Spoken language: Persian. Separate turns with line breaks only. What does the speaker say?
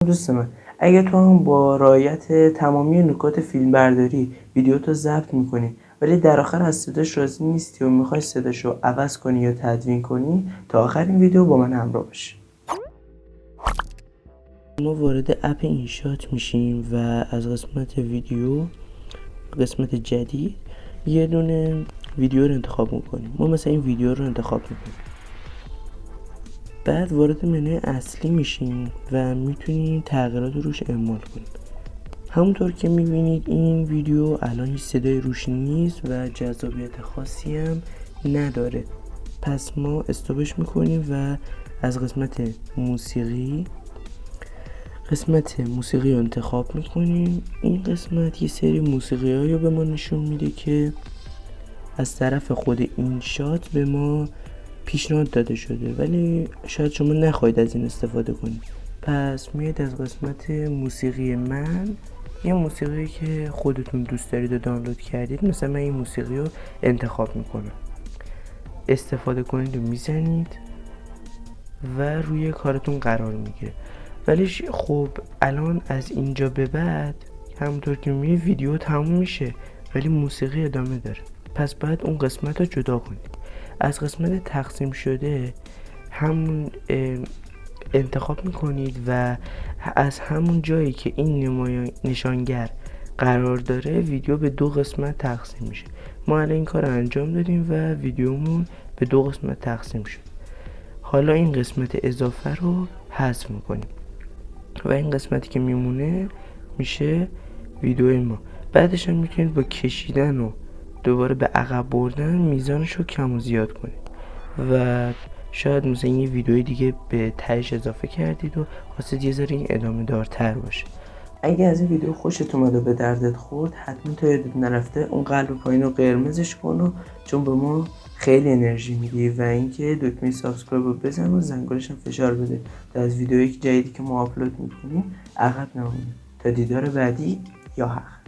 دوست من، اگه تو هم با رعایت تمامی نکات فیلمبرداری ویدیوتو ضبط میکنی ولی در آخر از صداش راضی نیستی و میخوای صداشو عوض کنی یا تدوین کنی، تا آخر این ویدیو با من همراه باش. ما وارد اپ اینشات میشیم و از قسمت ویدیو، قسمت جدید، یه دونه ویدیو رو انتخاب میکنیم. ما مثلا این ویدیو رو انتخاب میکنیم، بعد وارد منوی اصلی میشیم و میتونیم تغییرات روش اعمال کنیم. همونطور که میبینید این ویدیو الان هیچ صدای روش نیست و جذابیت خاصی هم نداره. پس ما استاپش میکنیم و از قسمت موسیقی رو انتخاب میکنیم. این قسمت یه سری موسیقی هایی رو به ما نشون میده که از طرف خود اینشات به ما پیشنهاد داده شده، ولی شاید شما نخواهید از این استفاده کنید. پس میاد از قسمت موسیقی من، یه موسیقی که خودتون دوست دارید و دانلود کردید، مثلا من این موسیقی رو انتخاب میکنم، استفاده کنید و میزنید و روی کارتون قرار میگیره. ولی خب الان از اینجا به بعد همونطور که میبینید ویدیو تموم میشه ولی موسیقی ادامه داره. پس باید اون قسمت رو جدا کنید. از قسمت تقسیم شده همون انتخاب میکنید و از همون جایی که این نشانگر قرار داره ویدیو به 2 قسمت تقسیم میشه. ما الان این کار رو انجام دادیم و ویدیومون به 2 قسمت تقسیم شد. حالا این قسمت اضافه رو حذف میکنیم و این قسمتی که میمونه میشه ویدیوی ما. بعدش هم میتونید با کشیدن و دوباره به عقب بردن میزانش رو کم و زیاد کنید و شاید مثلا یه ویدیوی دیگه به تهش اضافه کردید و خواستید یه ذره این ادامه دارتر باشه. اگه از این ویدیو خوشت اومد و به دردت خورد، حتما تا یادت نرفته اون قلب پایین رو قرمزش کن، چون به ما خیلی انرژی میدی، و اینکه دکمه سابسکرایب رو بزن و زنگولش هم فشار بده تا از ویدیویی جدیدی که ما آپلود میکنیم عقب نمونی. تا دیدار بعدی، یا حق.